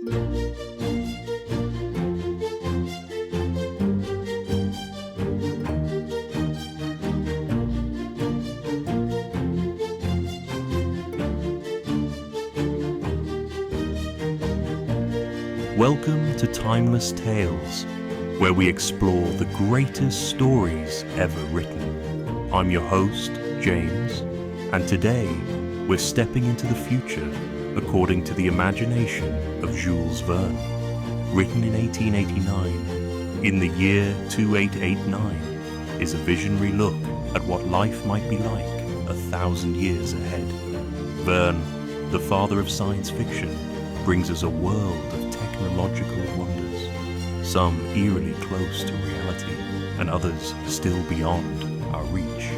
Welcome to Timeless Tales, where we explore the greatest stories ever written. I'm your host, James, and today we're stepping into the future according to the imagination of Jules Verne. Written in 1889, in the year 2889, is a visionary look at what life might be like 1,000 years ahead. Verne, the father of science fiction, brings us a world of technological wonders, some eerily close to reality, and others still beyond our reach.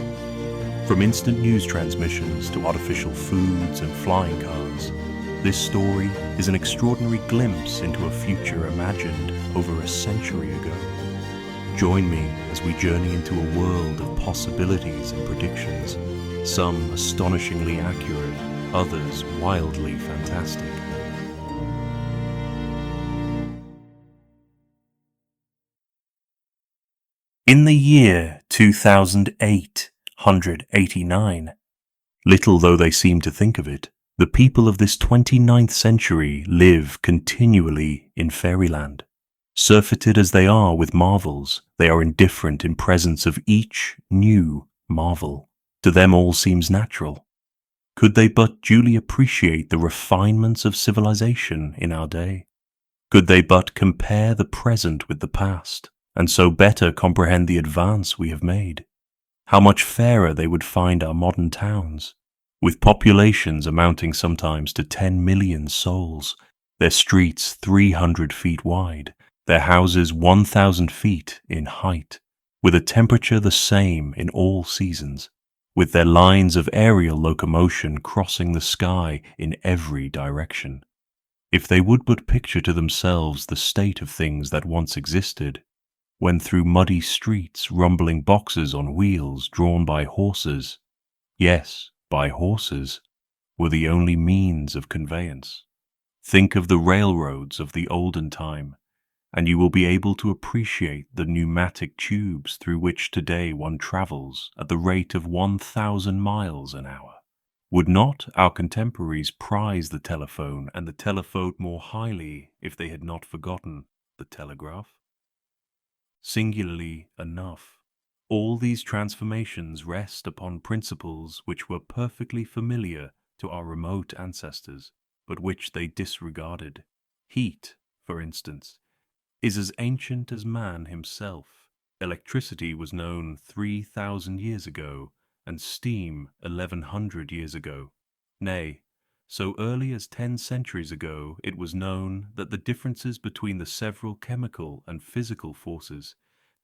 From instant news transmissions to artificial foods and flying cars, this story is an extraordinary glimpse into a future imagined over a century ago. Join me as we journey into a world of possibilities and predictions, some astonishingly accurate, others wildly fantastic. In the year 2889, little though they seem to think of it, the people of this 29th century live continually in fairyland. Surfeited as they are with marvels, they are indifferent in presence of each new marvel. To them all seems natural. Could they but duly appreciate the refinements of civilization in our day? Could they but compare the present with the past, and so better comprehend the advance we have made? How much fairer they would find our modern towns, with populations amounting sometimes to 10 million souls, their streets 300 feet wide, their houses 1,000 feet in height, with a temperature the same in all seasons, with their lines of aerial locomotion crossing the sky in every direction. If they would but picture to themselves the state of things that once existed, when through muddy streets rumbling boxes on wheels drawn by horses, yes, by horses, were the only means of conveyance. Think of the railroads of the olden time, and you will be able to appreciate the pneumatic tubes through which today one travels at the rate of 1,000 miles an hour. Would not our contemporaries prize the telephone and the telephone more highly if they had not forgotten the telegraph? Singularly enough, all these transformations rest upon principles which were perfectly familiar to our remote ancestors, but which they disregarded. Heat, for instance, is as ancient as man himself. Electricity was known 3,000 years ago, and steam 1,100 years ago. Nay, so early as 10 centuries ago it was known that the differences between the several chemical and physical forces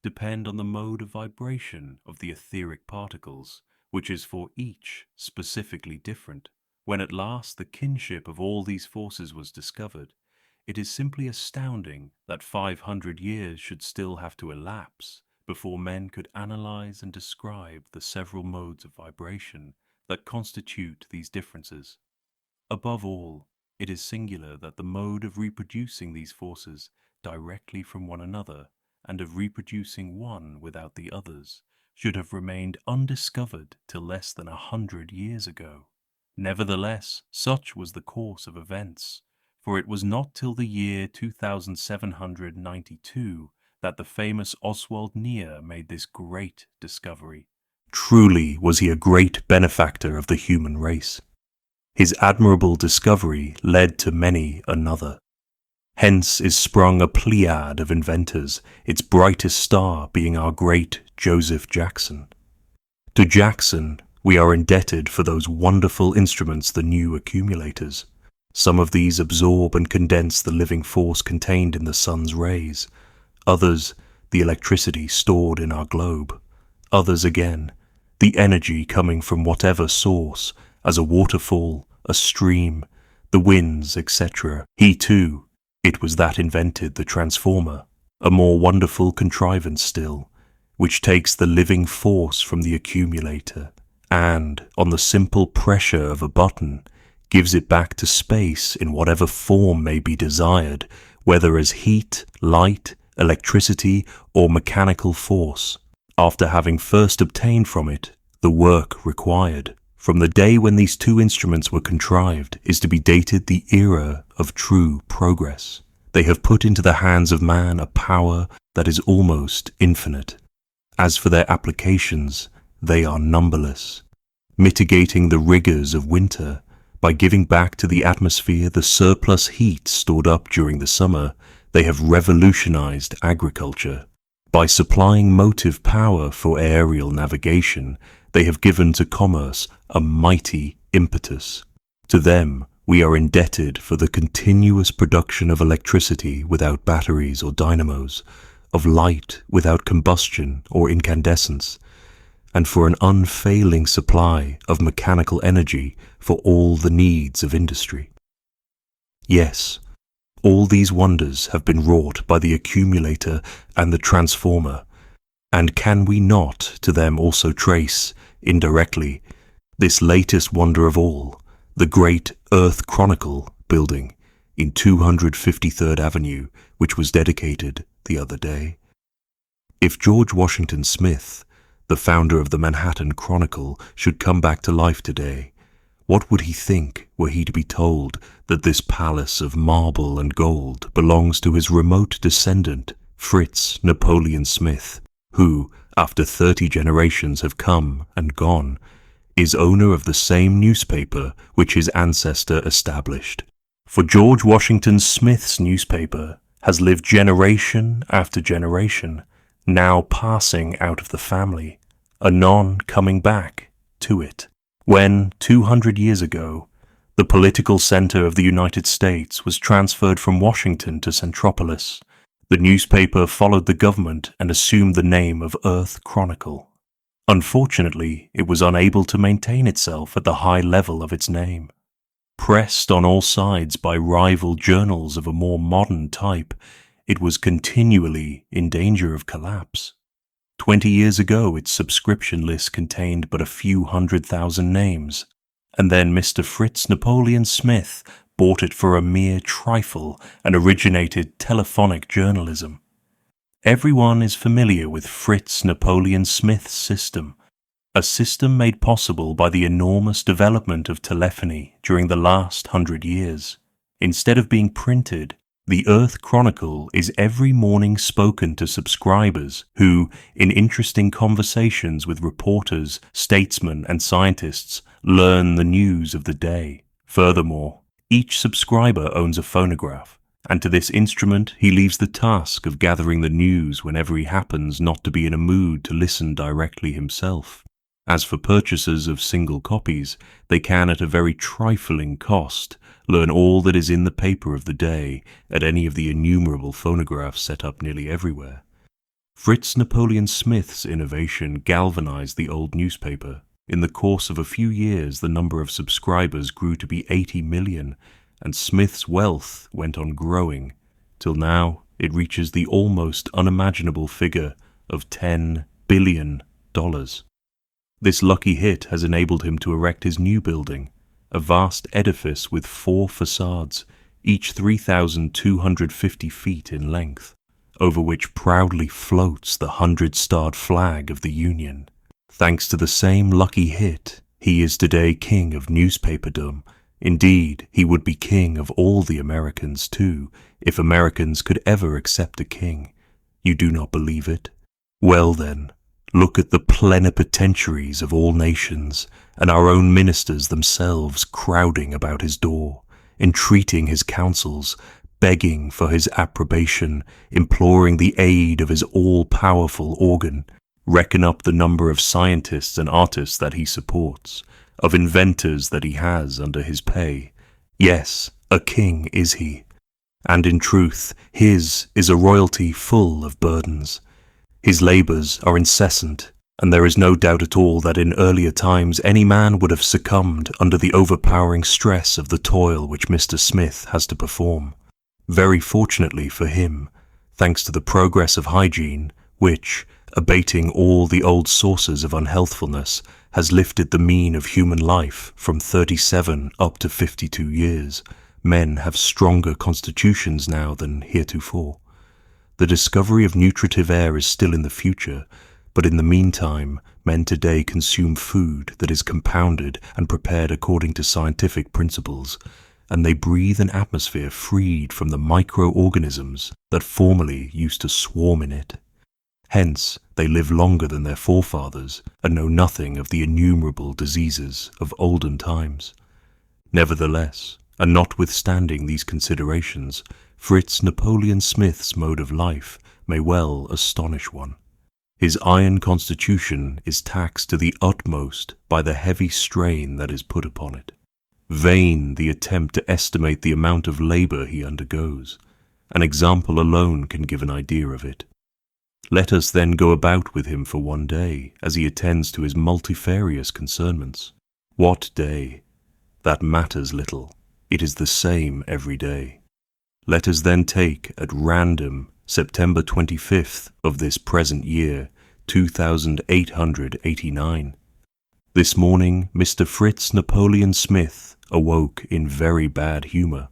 depend on the mode of vibration of the etheric particles, which is for each specifically different. When at last the kinship of all these forces was discovered, it is simply astounding that 500 years should still have to elapse before men could analyze and describe the several modes of vibration that constitute these differences. Above all, it is singular that the mode of reproducing these forces directly from one another, and of reproducing one without the others, should have remained undiscovered till less than 100 years ago. Nevertheless, such was the course of events, for it was not till the year 2792 that the famous Oswald Nier made this great discovery. Truly was he a great benefactor of the human race. His admirable discovery led to many another. Hence is sprung a pleiad of inventors, its brightest star being our great Joseph Jackson. To Jackson we are indebted for those wonderful instruments, the new accumulators. Some of these absorb and condense the living force contained in the sun's rays, others the electricity stored in our globe, others again the energy coming from whatever source, as a waterfall, a stream, the winds, etc. He too, it was that invented the transformer, a more wonderful contrivance still, which takes the living force from the accumulator, and, on the simple pressure of a button, gives it back to space in whatever form may be desired, whether as heat, light, electricity, or mechanical force, after having first obtained from it the work required. From the day when these two instruments were contrived is to be dated the era of true progress. They have put into the hands of man a power that is almost infinite. As for their applications, they are numberless, mitigating the rigors of winter by giving back to the atmosphere the surplus heat stored up during the summer. They have revolutionized agriculture. By supplying motive power for aerial navigation, they have given to commerce a mighty impetus. To them, we are indebted for the continuous production of electricity without batteries or dynamos, of light without combustion or incandescence, and for an unfailing supply of mechanical energy for all the needs of industry. Yes, all these wonders have been wrought by the accumulator and the transformer, and can we not to them also trace, indirectly, this latest wonder of all, the great Earth Chronicle building in 253rd Avenue, which was dedicated the other day? If George Washington Smith, the founder of the Manhattan Chronicle, should come back to life today, what would he think were he to be told that this palace of marble and gold belongs to his remote descendant, Fritz Napoleon Smith, who, after 30 generations have come and gone, is owner of the same newspaper which his ancestor established? For George Washington Smith's newspaper has lived generation after generation, now passing out of the family, anon coming back to it. When, 200 years ago, the political center of the United States was transferred from Washington to Centropolis, the newspaper followed the government and assumed the name of Earth Chronicle. Unfortunately, it was unable to maintain itself at the high level of its name. Pressed on all sides by rival journals of a more modern type, it was continually in danger of collapse. 20 years ago, its subscription list contained but a few 100,000 names, and then Mr. Fritz Napoleon Smith bought it for a mere trifle and originated telephonic journalism. Everyone is familiar with Fritz Napoleon Smith's system, a system made possible by the enormous development of telephony during the last 100 years. Instead of being printed, the Earth Chronicle is every morning spoken to subscribers who, in interesting conversations with reporters, statesmen, and scientists, learn the news of the day. Furthermore, each subscriber owns a phonograph, and to this instrument he leaves the task of gathering the news whenever he happens not to be in a mood to listen directly himself. As for purchasers of single copies, they can, at a very trifling cost, learn all that is in the paper of the day at any of the innumerable phonographs set up nearly everywhere. Fritz Napoleon Smith's innovation galvanized the old newspaper. In the course of a few years, the number of subscribers grew to be 80 million, and Smith's wealth went on growing, till now it reaches the almost unimaginable figure of $10 billion. This lucky hit has enabled him to erect his new building, a vast edifice with 4 facades, each 3,250 feet in length, over which proudly floats the 100-starred flag of the Union. Thanks to the same lucky hit, he is today king of newspaperdom. Indeed, he would be king of all the Americans too, if Americans could ever accept a king. You do not believe it? Well then, look at the plenipotentiaries of all nations, and our own ministers themselves crowding about his door, entreating his counsels, begging for his approbation, imploring the aid of his all-powerful organ. Reckon up the number of scientists and artists that he supports, of inventors that he has under his pay. Yes, a king is he, and in truth his is a royalty full of burdens. His labours are incessant, and there is no doubt at all that in earlier times any man would have succumbed under the overpowering stress of the toil which Mr. Smith has to perform. Very fortunately for him, thanks to the progress of hygiene, which, abating all the old sources of unhealthfulness, has lifted the mean of human life from 37 up to 52 years. Men have stronger constitutions now than heretofore. The discovery of nutritive air is still in the future, but in the meantime, men today consume food that is compounded and prepared according to scientific principles, and they breathe an atmosphere freed from the microorganisms that formerly used to swarm in it. Hence, they live longer than their forefathers and know nothing of the innumerable diseases of olden times. Nevertheless, and notwithstanding these considerations, Fritz Napoleon Smith's mode of life may well astonish one. His iron constitution is taxed to the utmost by the heavy strain that is put upon it. Vain the attempt to estimate the amount of labor he undergoes. An example alone can give an idea of it. Let us then go about with him for one day, as he attends to his multifarious concernments. What day? That matters little. It is the same every day. Let us then take at random September 25th of this present year, 2889. This morning, Mr. Fritz Napoleon Smith awoke in very bad humor.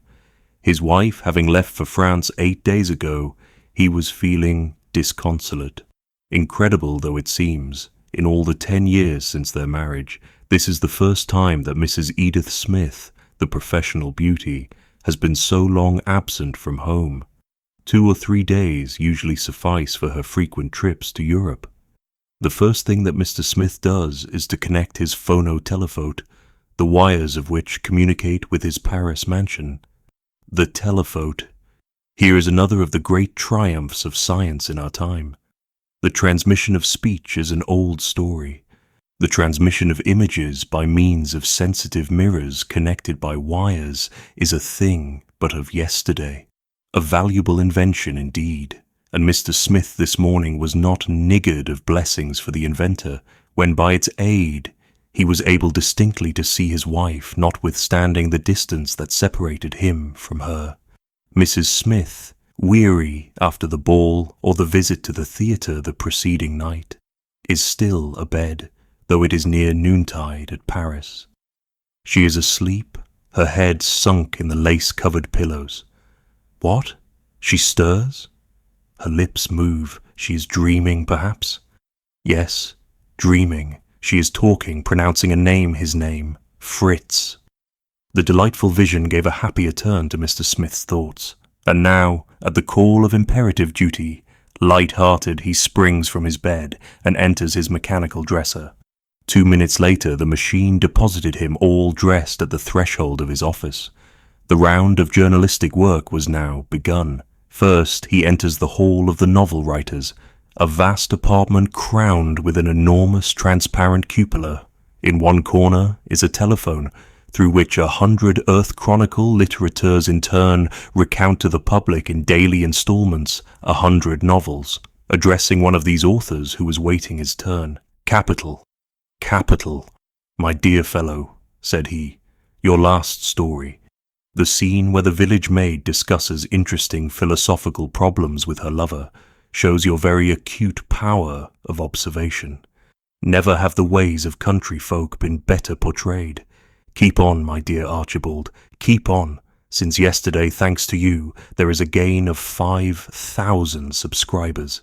His wife having left for France 8 days ago, he was feeling disconsolate. Incredible though it seems, in all the 10 years since their marriage, this is the first time that Mrs. Edith Smith, the professional beauty, has been so long absent from home. 2 or 3 days usually suffice for her frequent trips to Europe. The first thing that Mr. Smith does is to connect his phono-telephote, the wires of which communicate with his Paris mansion. The telephote. Here is another of the great triumphs of science in our time. The transmission of speech is an old story. The transmission of images by means of sensitive mirrors connected by wires is a thing but of yesterday. A valuable invention indeed, and Mr. Smith this morning was not niggard of blessings for the inventor, when by its aid he was able distinctly to see his wife, notwithstanding the distance that separated him from her. Mrs. Smith, weary after the ball or the visit to the theatre the preceding night, is still abed, though it is near noontide at Paris. She is asleep, her head sunk in the lace-covered pillows. What? She stirs? Her lips move. She is dreaming, perhaps? Yes, dreaming. She is talking, pronouncing a name, his name, Fritz. The delightful vision gave a happier turn to Mr. Smith's thoughts, and now, at the call of imperative duty, light-hearted he springs from his bed and enters his mechanical dresser. 2 minutes later the machine deposited him all dressed at the threshold of his office. The round of journalistic work was now begun. First he enters the hall of the novel writers, a vast apartment crowned with an enormous transparent cupola. In one corner is a telephone, through which 100 Earth Chronicle litterateurs in turn recount to the public in daily installments 100 novels, addressing one of these authors who was waiting his turn. Capital, capital, my dear fellow, said he, your last story. The scene where the village maid discusses interesting philosophical problems with her lover shows your very acute power of observation. Never have the ways of country folk been better portrayed. Keep on, my dear Archibald, keep on. Since yesterday, thanks to you, there is a gain of 5,000 subscribers.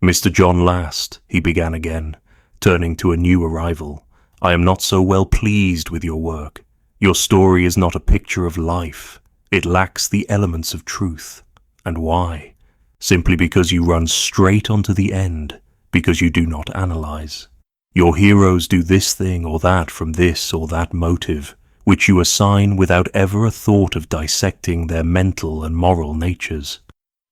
Mr. John Last, he began again, turning to a new arrival, I am not so well pleased with your work. Your story is not a picture of life. It lacks the elements of truth. And why? Simply because you run straight on to the end, because you do not analyze. Your heroes do this thing or that from this or that motive, which you assign without ever a thought of dissecting their mental and moral natures.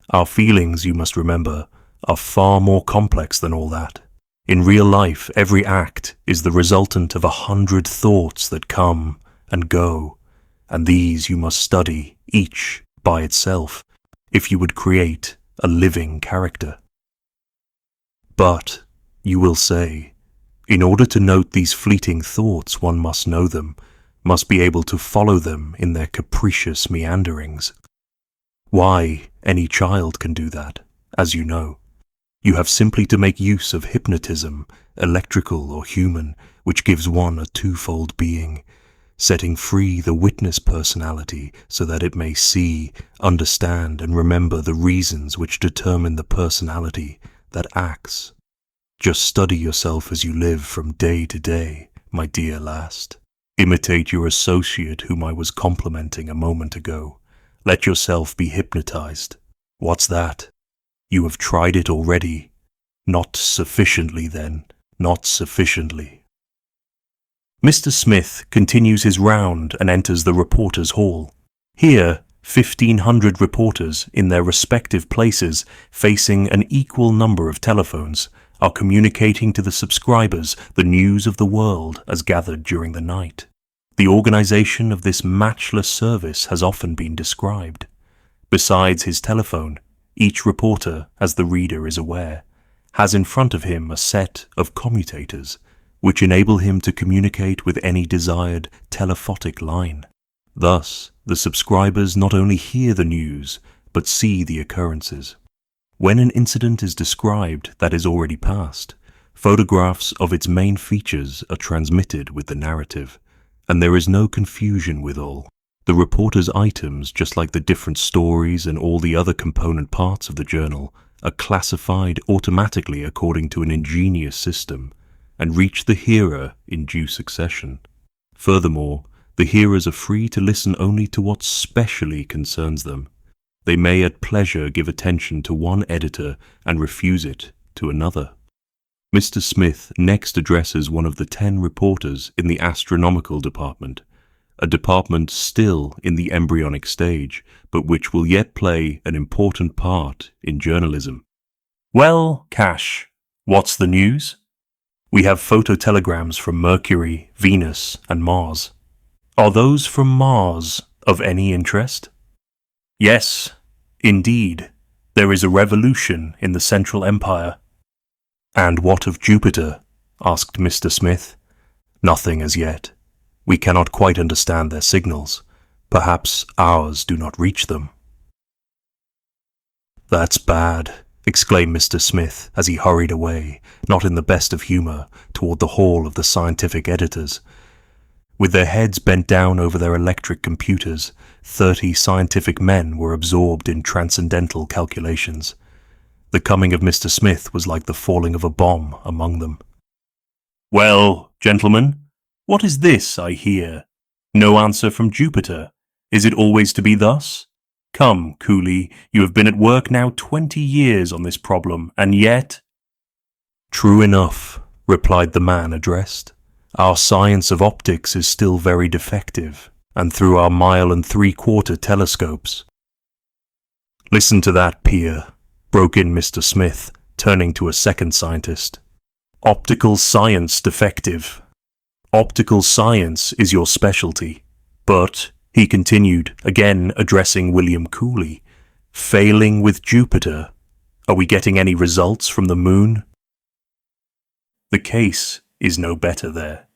Our feelings, you must remember, are far more complex than all that. In real life, every act is the resultant of 100 thoughts that come and go, and these you must study, each by itself, if you would create a living character. But, you will say, in order to note these fleeting thoughts one must know them, must be able to follow them in their capricious meanderings. Why, any child can do that, as you know. You have simply to make use of hypnotism, electrical or human, which gives one a twofold being, setting free the witness personality so that it may see, understand, and remember the reasons which determine the personality that acts. Just study yourself as you live from day to day, my dear last. Imitate your associate whom I was complimenting a moment ago. Let yourself be hypnotized. What's that? You have tried it already. Not sufficiently, then. Not sufficiently. Mr. Smith continues his round and enters the reporters' hall. Here, 1,500 reporters in their respective places, facing an equal number of telephones, are communicating to the subscribers the news of the world as gathered during the night. The organization of this matchless service has often been described. Besides his telephone, each reporter, as the reader is aware, has in front of him a set of commutators, which enable him to communicate with any desired telephotic line. Thus, the subscribers not only hear the news, but see the occurrences. When an incident is described that is already past, photographs of its main features are transmitted with the narrative, and there is no confusion withal. The reporter's items, just like the different stories and all the other component parts of the journal, are classified automatically according to an ingenious system, and reach the hearer in due succession. Furthermore, the hearers are free to listen only to what specially concerns them. They may at pleasure give attention to one editor and refuse it to another. Mr. Smith next addresses one of the 10 reporters in the astronomical department, a department still in the embryonic stage, but which will yet play an important part in journalism. Well, Cash, what's the news? We have phototelegrams from Mercury, Venus, and Mars. Are those from Mars of any interest? Yes, indeed. There is a revolution in the Central Empire. And what of Jupiter? Asked Mr. Smith. Nothing as yet. We cannot quite understand their signals. Perhaps ours do not reach them. That's bad, exclaimed Mr. Smith as he hurried away, not in the best of humour, toward the hall of the scientific editors. With their heads bent down over their electric computers, 30 scientific men were absorbed in transcendental calculations. The coming of Mr. Smith was like the falling of a bomb among them. Well, gentlemen, what is this I hear? No answer from Jupiter. Is it always to be thus? Come, Cooley, you have been at work now 20 years on this problem, and yet— True enough, replied the man addressed. Our science of optics is still very defective, and through our 1.75 mile telescopes— Listen to that, Peer, broke in Mr. Smith, turning to a second scientist. Optical science defective. Optical science is your specialty, but, he continued, again addressing William Cooley, failing with Jupiter, are we getting any results from the moon? The case is no better there.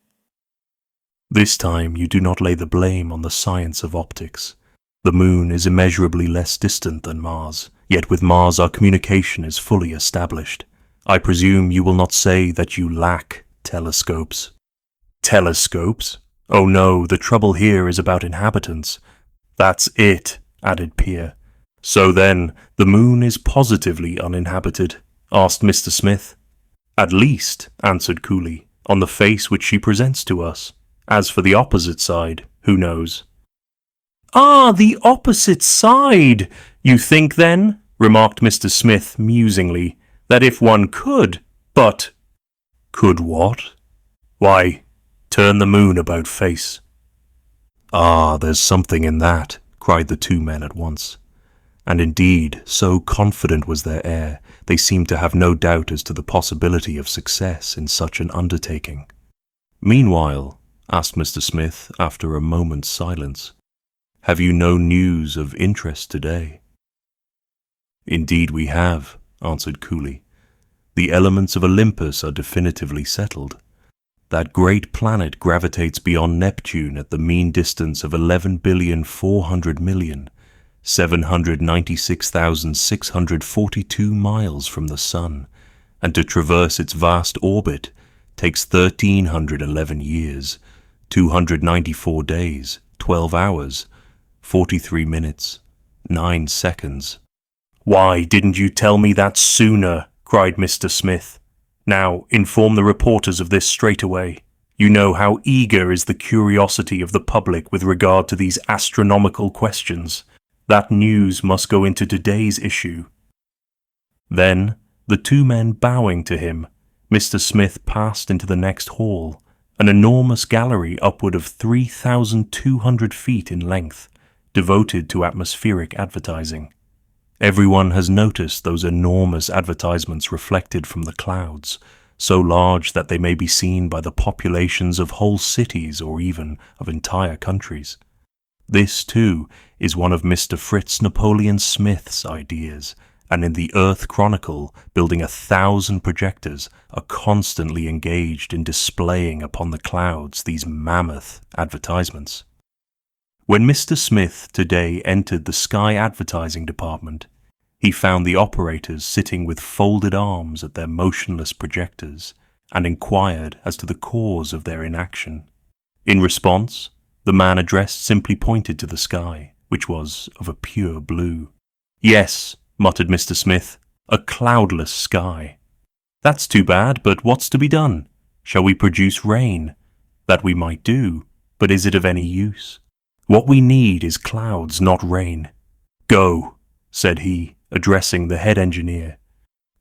This time you do not lay the blame on the science of optics. The moon is immeasurably less distant than Mars, yet with Mars our communication is fully established. I presume you will not say that you lack telescopes. Telescopes? Oh no, the trouble here is about inhabitants. That's it, added Peer. So then, the moon is positively uninhabited? Asked Mr. Smith. At least, answered Cooley, on the face which she presents to us. As for the opposite side, who knows? Ah, the opposite side! You think, then, remarked Mr. Smith musingly, that if one could, but— Could what? Why, turn the moon about face. Ah, there's something in that, cried the two men at once. And indeed, so confident was their air, they seemed to have no doubt as to the possibility of success in such an undertaking. Meanwhile, asked Mr. Smith after a moment's silence, have you no news of interest today? Indeed we have, answered Cooley. The elements of Olympus are definitively settled. That great planet gravitates beyond Neptune at the mean distance of 11,400,796,642 miles from the Sun, and to traverse its vast orbit takes 1,311 years, 294 days, 12 hours, 43 minutes, 9 seconds. "Why didn't you tell me that sooner?" cried Mr. Smith. "Now, inform the reporters of this straight away. You know how eager is the curiosity of the public with regard to these astronomical questions. That news must go into today's issue." Then, the two men bowing to him, Mr. Smith passed into the next hall, an enormous gallery upward of 3,200 feet in length, devoted to atmospheric advertising. Everyone has noticed those enormous advertisements reflected from the clouds, so large that they may be seen by the populations of whole cities or even of entire countries. This, too, is one of Mr. Fritz Napoleon Smith's ideas, and in the Earth Chronicle, building 1,000 projectors are constantly engaged in displaying upon the clouds these mammoth advertisements. When Mr. Smith today entered the Sky Advertising Department, he found the operators sitting with folded arms at their motionless projectors and inquired as to the cause of their inaction. In response, the man addressed simply pointed to the sky, which was of a pure blue. "Yes," muttered Mr. Smith, "a cloudless sky. That's too bad, but what's to be done? Shall we produce rain? That we might do, but is it of any use? What we need is clouds, not rain. Go," said he, addressing the head engineer.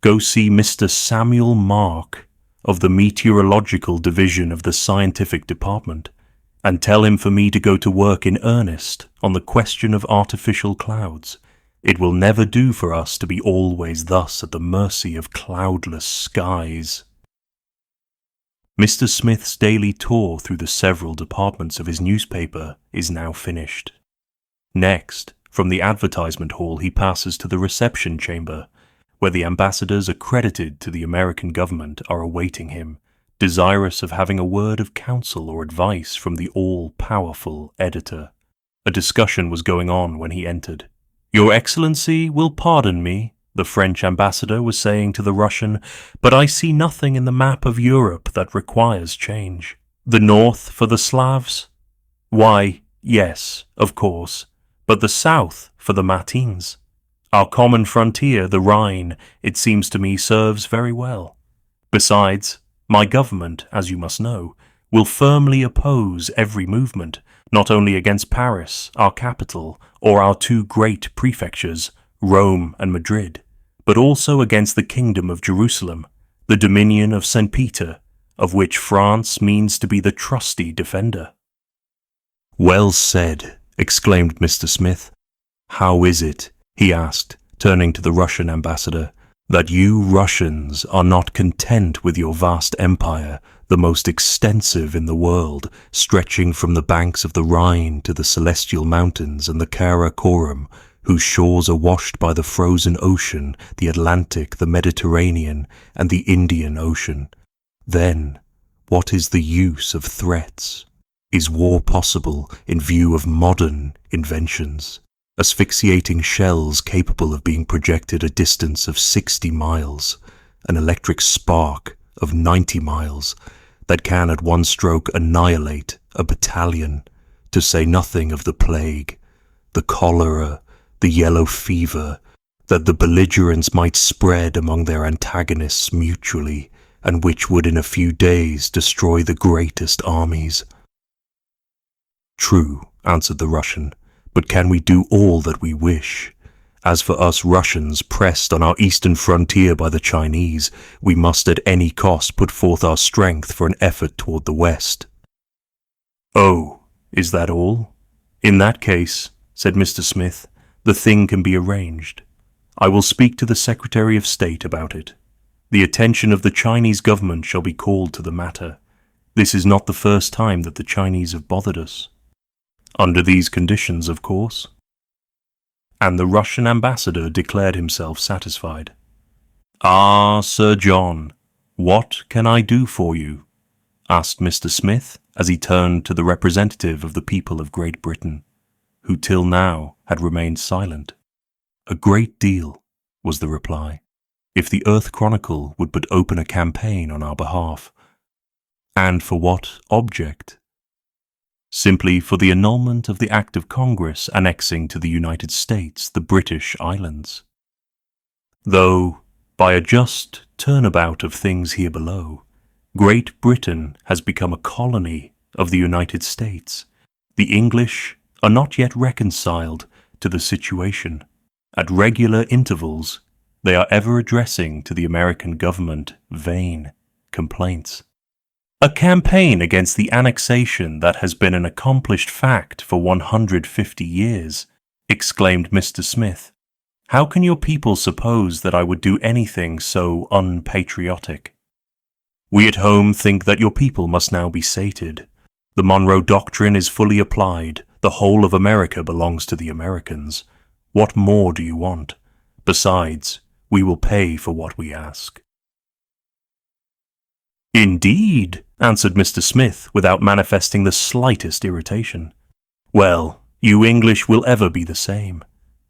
"Go see Mr. Samuel Mark of the Meteorological Division of the Scientific Department, and tell him for me to go to work in earnest on the question of artificial clouds. It will never do for us to be always thus at the mercy of cloudless skies." Mr. Smith's daily tour through the several departments of his newspaper is now finished. Next, from the advertisement hall he passes to the reception chamber, where the ambassadors accredited to the American government are awaiting him, desirous of having a word of counsel or advice from the all-powerful editor. A discussion was going on when he entered. "Your Excellency will pardon me," the French ambassador was saying to the Russian, "but I see nothing in the map of Europe that requires change. The north for the Slavs? Why, yes, of course, but the south for the Matins. Our common frontier, the Rhine, it seems to me serves very well. Besides, my government, as you must know, will firmly oppose every movement, not only against Paris, our capital, or our two great prefectures, Rome and Madrid, but also against the Kingdom of Jerusalem, the dominion of St. Peter, of which France means to be the trusty defender." "Well said," exclaimed Mr. Smith. "How is it," he asked, turning to the Russian ambassador, "that you Russians are not content with your vast empire, the most extensive in the world, stretching from the banks of the Rhine to the Celestial Mountains and the Karakoram, whose shores are washed by the frozen ocean, the Atlantic, the Mediterranean, and the Indian Ocean? Then, what is the use of threats? Is war possible in view of modern inventions? Asphyxiating shells capable of being projected a distance of 60 miles, an electric spark of 90 miles, that can at one stroke annihilate a battalion, to say nothing of the plague, the cholera, the yellow fever, that the belligerents might spread among their antagonists mutually, and which would in a few days destroy the greatest armies." "True," answered the Russian, "but can we do all that we wish? As for us Russians pressed on our eastern frontier by the Chinese, we must at any cost put forth our strength for an effort toward the west." "Oh, is that all? In that case," said Mr. Smith, "the thing can be arranged. I will speak to the Secretary of State about it. The attention of the Chinese government shall be called to the matter. This is not the first time that the Chinese have bothered us. Under these conditions, of course." And the Russian ambassador declared himself satisfied. "Ah, Sir John, what can I do for you?" asked Mr. Smith as he turned to the representative of the people of Great Britain, who till now had remained silent. "A great deal," was the reply. if the Earth Chronicle would but open a campaign on our behalf. And for what object? Simply for the annulment of the Act of Congress annexing to the United States the British Islands. Though, by a just turnabout of things here below, Great Britain has become a colony of the United States, the English are not yet reconciled to the situation. At regular intervals, they are ever addressing to the American government vain complaints. A campaign against the annexation that has been an accomplished fact for 150 years, exclaimed Mr. Smith. How can your people suppose that I would do anything so unpatriotic? We at home think that your people must now be sated. The Monroe Doctrine is fully applied. The whole of America belongs to the Americans. What more do you want? Besides, we will pay for what we ask. Indeed, answered Mr. Smith without manifesting the slightest irritation. Well, you English will ever be the same.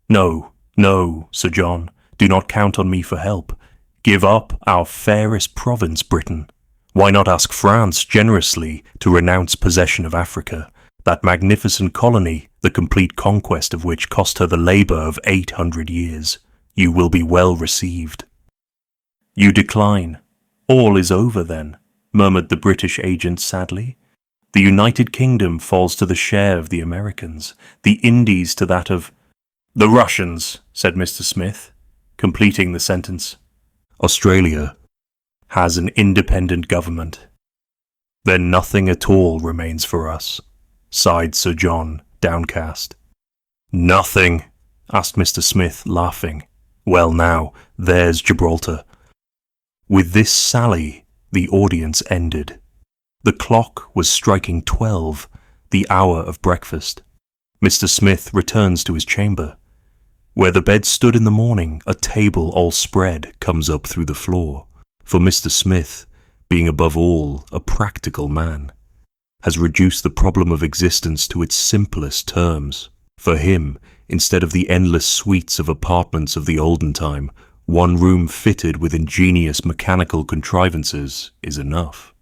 No, no, Sir John, do not count on me for help. Give up our fairest province, Britain. Why not ask France generously to renounce possession of Africa, that magnificent colony, the complete conquest of which cost her the labour of 800 years? You will be well received. You decline. All is over then, murmured the British agent sadly. The United Kingdom falls to the share of the Americans, the Indies to that of... The Russians, said Mr. Smith, completing the sentence. Australia has an independent government. Then nothing at all remains for us, sighed Sir John, downcast. Nothing, asked Mr. Smith, laughing. Well now, there's Gibraltar. With this sally, the audience ended. The clock was striking 12, the hour of breakfast. Mr. Smith returns to his chamber. Where the bed stood in the morning, a table all spread comes up through the floor, for Mr. Smith, being above all a practical man, has reduced the problem of existence to its simplest terms. For him, instead of the endless suites of apartments of the olden time, one room fitted with ingenious mechanical contrivances is enough.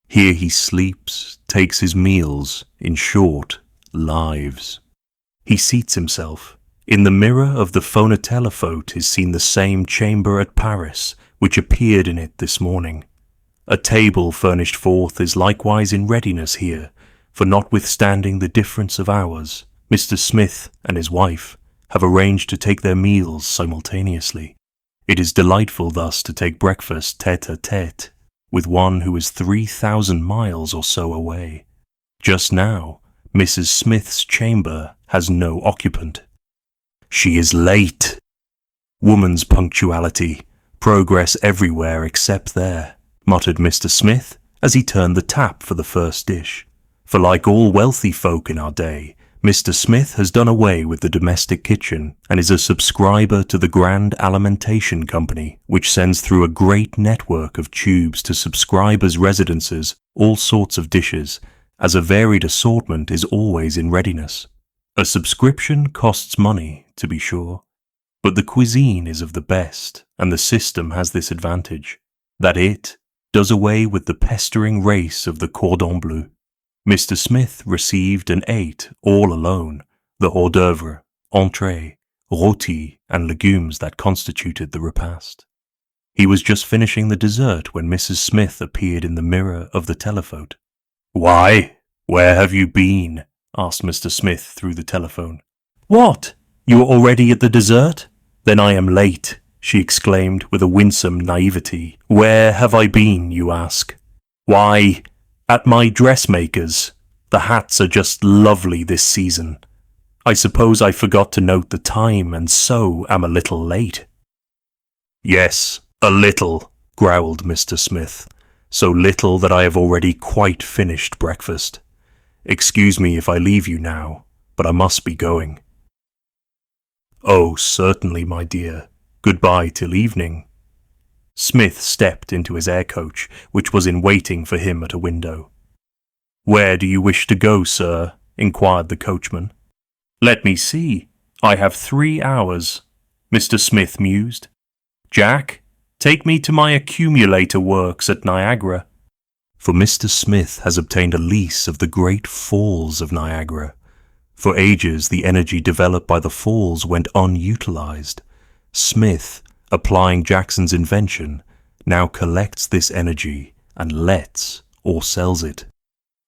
Here he sleeps, takes his meals, in short, lives. He seats himself. In the mirror of the phonotelephone is seen the same chamber at Paris, which appeared in it this morning. A table furnished forth is likewise in readiness here, for notwithstanding the difference of hours, Mr. Smith and his wife have arranged to take their meals simultaneously. It is delightful thus to take breakfast tete-a-tete with one who is 3,000 miles or so away. Just now, Mrs. Smith's chamber has no occupant. She is late. Woman's punctuality, progress everywhere except there, muttered Mr. Smith as he turned the tap for the first dish. For like all wealthy folk in our day, Mr. Smith has done away with the domestic kitchen and is a subscriber to the Grand Alimentation Company, which sends through a great network of tubes to subscribers' residences all sorts of dishes, as a varied assortment is always in readiness. A subscription costs money, to be sure, but the cuisine is of the best, and the system has this advantage, that it does away with the pestering race of the cordon bleu. Mr. Smith received and ate, all alone, the hors d'oeuvre, entrée, rôti, and legumes that constituted the repast. He was just finishing the dessert when Mrs. Smith appeared in the mirror of the telephone. "Why, where have you been?" asked Mr. Smith through the telephone. "What? You are already at the dessert? Then I am late," she exclaimed with a winsome naivety. "Where have I been, you ask? Why, at my dressmaker's. The hats are just lovely this season. I suppose I forgot to note the time and so am a little late." "Yes, a little," growled Mr. Smith. "So little that I have already quite finished breakfast. Excuse me if I leave you now, but I must be going." "Oh, certainly, my dear. Goodbye till evening." Smith stepped into his air coach, which was in waiting for him at a window. "Where do you wish to go, sir?" inquired the coachman. "Let me see. I have 3 hours," Mr. Smith mused. "Jack, Take me to my accumulator works at Niagara. For Mr. Smith has obtained a lease of the great falls of Niagara. For ages, the energy developed by the falls went unutilized. Smith, applying Jackson's invention, now collects this energy and lets or sells it.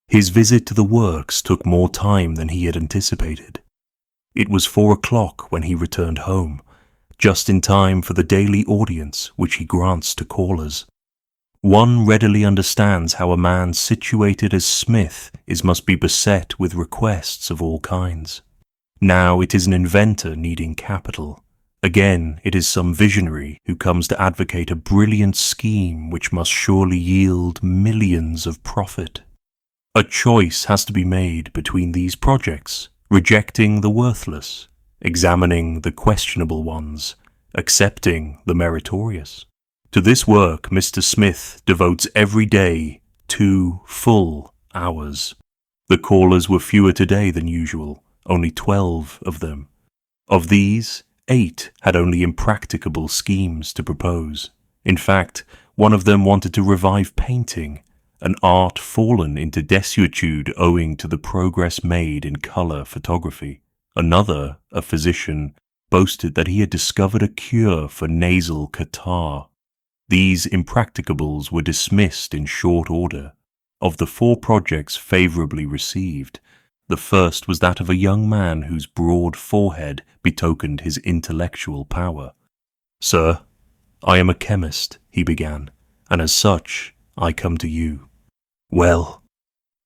His visit to the works took more time than he had anticipated. It was 4 o'clock when he returned home, just in time for the daily audience which he grants to callers. One readily understands how a man situated as Smith must be beset with requests of all kinds. Now it is an inventor needing capital. Again, it is some visionary who comes to advocate a brilliant scheme which must surely yield millions of profit. A choice has to be made between these projects, rejecting the worthless, examining the questionable ones, accepting the meritorious. To this work, Mr. Smith devotes every day 2 full hours. The callers were fewer today than usual, only 12 of them. Of these, 8 had only impracticable schemes to propose. In fact, one of them wanted to revive painting, an art fallen into desuetude owing to the progress made in color photography. Another, a physician, boasted that he had discovered a cure for nasal catarrh. These impracticables were dismissed in short order. Of the 4 projects favorably received, the first was that of a young man whose broad forehead betokened his intellectual power. "Sir, I am a chemist," he began, "and as such, I come to you." "Well,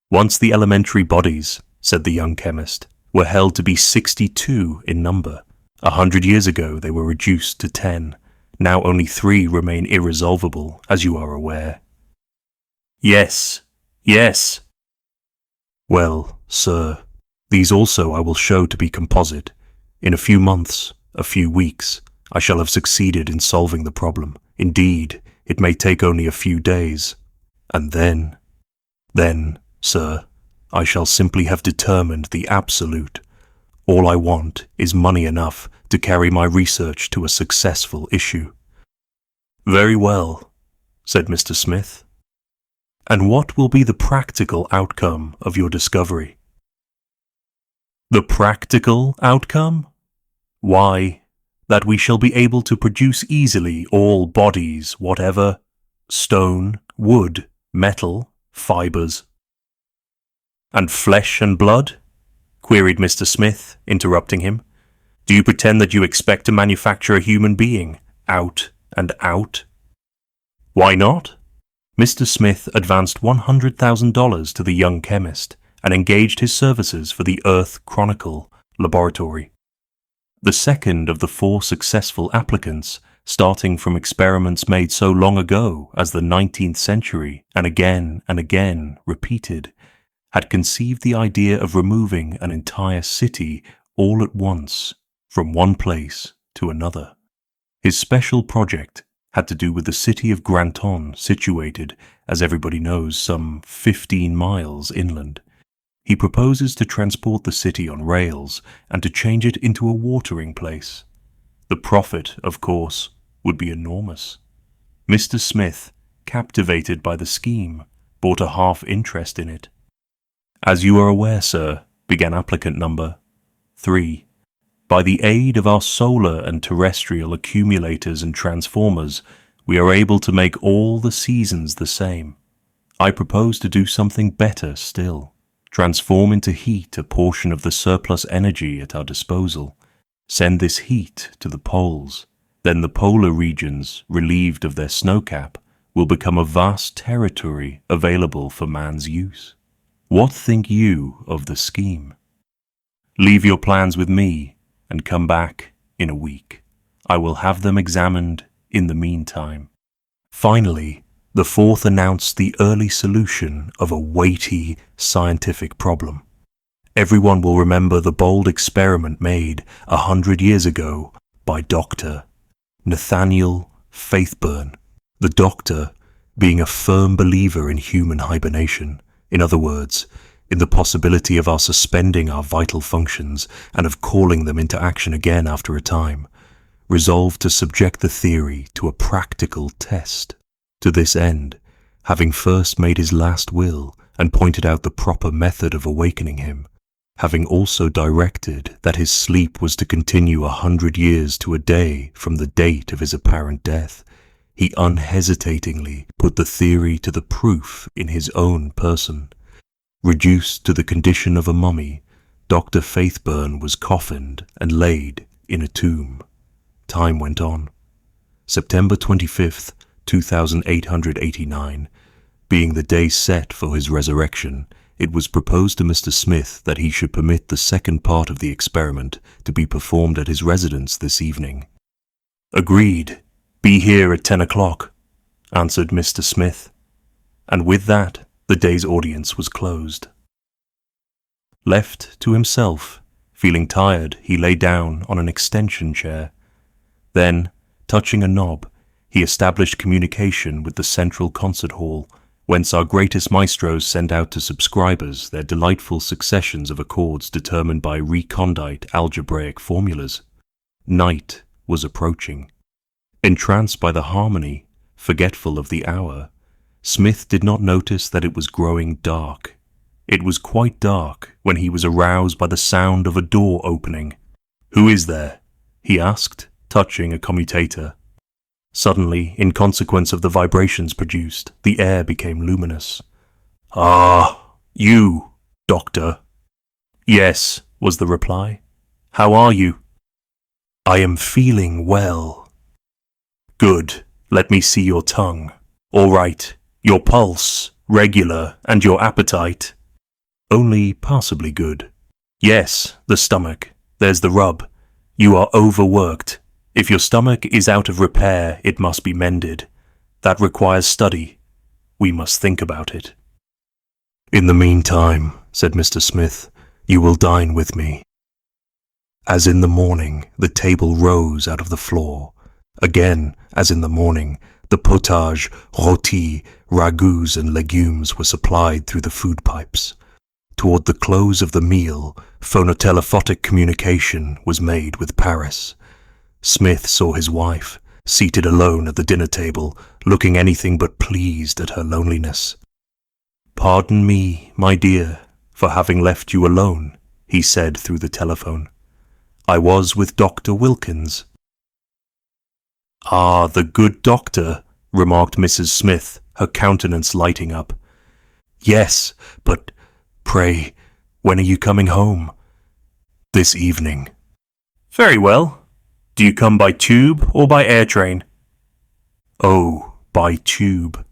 once the elementary bodies," said the young chemist, "were held to be 62 in number. 100 years ago they were reduced to 10. Now only 3 remain irresolvable, as you are aware." "Yes, yes." "Well, sir, these also I will show to be composite. In a few months, a few weeks, I shall have succeeded in solving the problem. Indeed, it may take only a few days. And then, sir, I shall simply have determined the absolute. All I want is money enough to carry my research to a successful issue." "Very well," said Mr. Smith. "And what will be the practical outcome of your discovery?" "The practical outcome? Why, that we shall be able to produce easily all bodies, whatever, stone, wood, metal, fibers." "And flesh and blood?" queried Mr. Smith, interrupting him. "Do you pretend that you expect to manufacture a human being, out and out?" "Why not?" Mr. Smith advanced $100,000 to the young chemist and engaged his services for the Earth Chronicle laboratory. The second of the 4 successful applicants, starting from experiments made so long ago as the 19th century and again repeated, had conceived the idea of removing an entire city all at once from one place to another. His special project had to do with the city of Granton, situated, as everybody knows, some 15 miles inland. He proposes to transport the city on rails and to change it into a watering place. The profit, of course, would be enormous. Mr. Smith, captivated by the scheme, bought a half interest in it. "As you are aware, sir," began applicant number 3, "by the aid of our solar and terrestrial accumulators and transformers, we are able to make all the seasons the same. I propose to do something better still. Transform into heat a portion of the surplus energy at our disposal. Send this heat to the poles. Then the polar regions, relieved of their snowcap, will become a vast territory available for man's use. What think you of the scheme? Leave your plans with me and come back in a week. I will have them examined in the meantime." Finally, the 4th announced the early solution of a weighty scientific problem. Everyone will remember the bold experiment made 100 years ago by Dr. Nathaniel Faithburn. The doctor, being a firm believer in human hibernation, in other words, in the possibility of our suspending our vital functions and of calling them into action again after a time, resolved to subject the theory to a practical test. To this end, having first made his last will and pointed out the proper method of awakening him, having also directed that his sleep was to continue 100 years to a day from the date of his apparent death, he unhesitatingly put the theory to the proof in his own person. Reduced to the condition of a mummy, Dr. Faithburn was coffined and laid in a tomb. Time went on. September 25th, 2889, being the day set for his resurrection, it was proposed to Mr. Smith that he should permit the second part of the experiment to be performed at his residence this evening. "Agreed. Be here at 10 o'clock, answered Mr. Smith, and with that the day's audience was closed. Left to himself, feeling tired, he lay down on an extension chair. Then, touching a knob, he established communication with the central concert hall, whence our greatest maestros send out to subscribers their delightful successions of accords determined by recondite algebraic formulas. Night was approaching. Entranced by the harmony, forgetful of the hour, Smith did not notice that it was growing dark. It was quite dark when he was aroused by the sound of a door opening. "Who is there?" he asked, touching a commutator. Suddenly, in consequence of the vibrations produced, the air became luminous. "Ah, you, Doctor." "Yes," was the reply. "How are you?" "I am feeling well." "Good. Let me see your tongue." "All right. Your pulse, regular, and your appetite?" "Only passably good." "Yes, the stomach. There's the rub. You are overworked. If your stomach is out of repair, it must be mended. That requires study. We must think about it." "In the meantime," said Mr. Smith, "you will dine with me." As in the morning, the table rose out of the floor. Again, as in the morning, the potage, rôti, ragouts and legumes were supplied through the food pipes. Toward the close of the meal, phonotelephotic communication was made with Paris. Smith saw his wife, seated alone at the dinner table, looking anything but pleased at her loneliness. "Pardon me, my dear, for having left you alone," he said through the telephone. "I was with Dr. Wilkins." "Ah, the good doctor," remarked Mrs. Smith, her countenance lighting up. "Yes, but pray, when are you coming home?" "This evening." "Very well. Do you come by tube or by air train?" "Oh, by tube."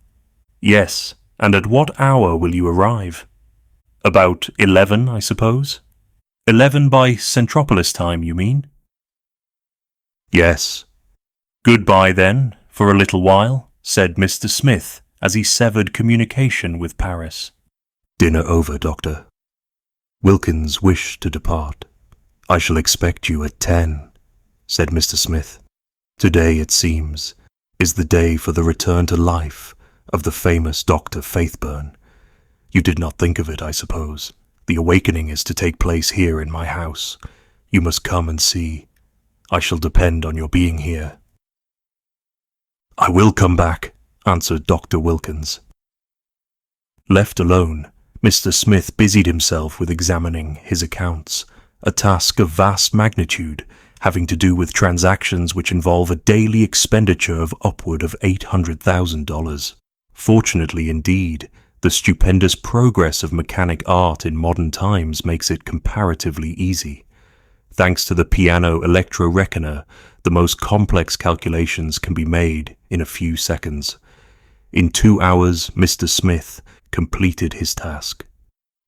"Yes, and at what hour will you arrive?" "About 11, I suppose." 11 by Centropolis time, you mean?" "Yes." "Goodbye, then, for a little while," said Mr. Smith as he severed communication with Paris. "Dinner over, Doctor." Wilkins wished to depart. "I shall expect you at 10, said Mr. Smith. "Today, it seems, is the day for the return to life of the famous Dr. Faithburn. You did not think of it, I suppose. The awakening is to take place here in my house. You must come and see. I shall depend on your being here." "I will come back," answered Dr. Wilkins. Left alone, Mr. Smith busied himself with examining his accounts, a task of vast magnitude, having to do with transactions which involve a daily expenditure of upward of $800,000. Fortunately indeed, the stupendous progress of mechanic art in modern times makes it comparatively easy. Thanks to the piano electro-reckoner, the most complex calculations can be made in a few seconds. In 2 hours, Mr. Smith completed his task.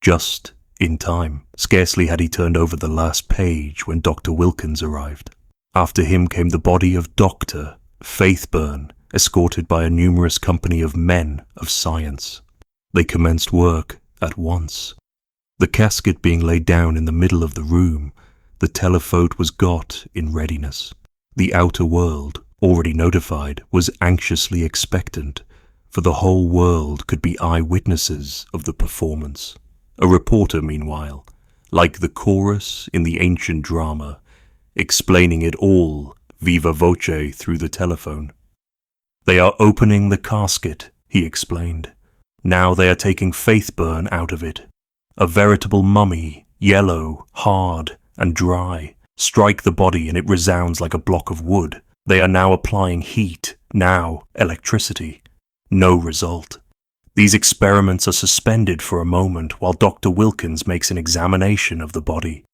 Just in time. Scarcely had he turned over the last page when Dr. Wilkins arrived. After him came the body of Dr. Faithburn, escorted by a numerous company of men of science. They commenced work at once. The casket being laid down in the middle of the room, the telephote was got in readiness. The outer world, already notified, was anxiously expectant, for the whole world could be eyewitnesses of the performance. A reporter, meanwhile, like the chorus in the ancient drama, explaining it all viva voce through the telephone. "They are opening the casket," he explained. "Now they are taking Faithburn out of it. A veritable mummy, yellow, hard, and dry. Strike the body and it resounds like a block of wood. They are now applying heat, now electricity. No result. These experiments are suspended for a moment while Dr. Wilkins makes an examination of the body.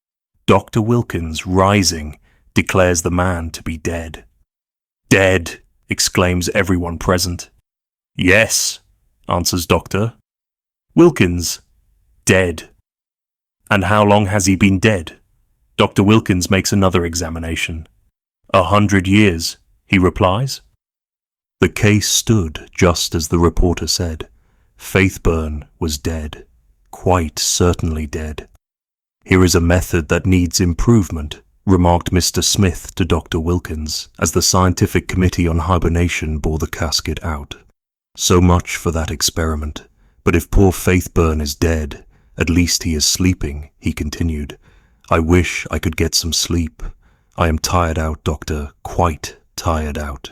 Dr. Wilkins, rising, declares the man to be dead." "Dead!" exclaims everyone present. "Yes," answers Dr. Wilkins, "dead." "And how long has he been dead?" Dr. Wilkins makes another examination. 100 years, he replies. The case stood just as the reporter said. Faithburn was dead, quite certainly dead. "Here is a method that needs improvement," remarked Mr. Smith to Dr. Wilkins, as the Scientific Committee on Hibernation bore the casket out. "So much for that experiment. But if poor Faithburn is dead, at least he is sleeping," he continued. "I wish I could get some sleep. I am tired out, Doctor, quite tired out.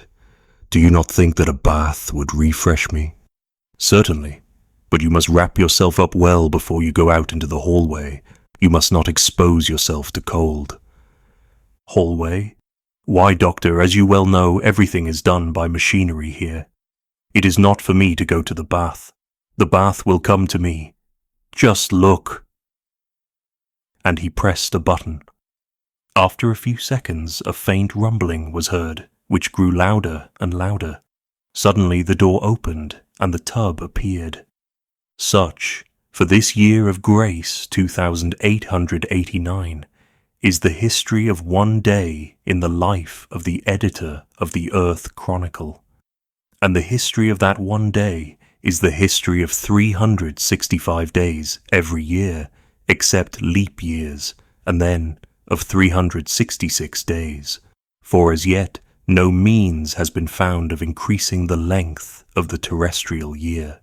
Do you not think that a bath would refresh me?" "Certainly, but you must wrap yourself up well before you go out into the hallway. You must not expose yourself to cold." "Hallway? Why, Doctor, as you well know, everything is done by machinery here. It is not for me to go to the bath. The bath will come to me. Just look." And he pressed a button. After a few seconds, a faint rumbling was heard, which grew louder and louder. Suddenly the door opened, and the tub appeared. Such, for this year of grace 2889, is the history of one day in the life of the editor of the Earth Chronicle. And the history of that one day is the history of 365 days every year, except leap years, and then of 366 days, for as yet no means has been found of increasing the length of the terrestrial year.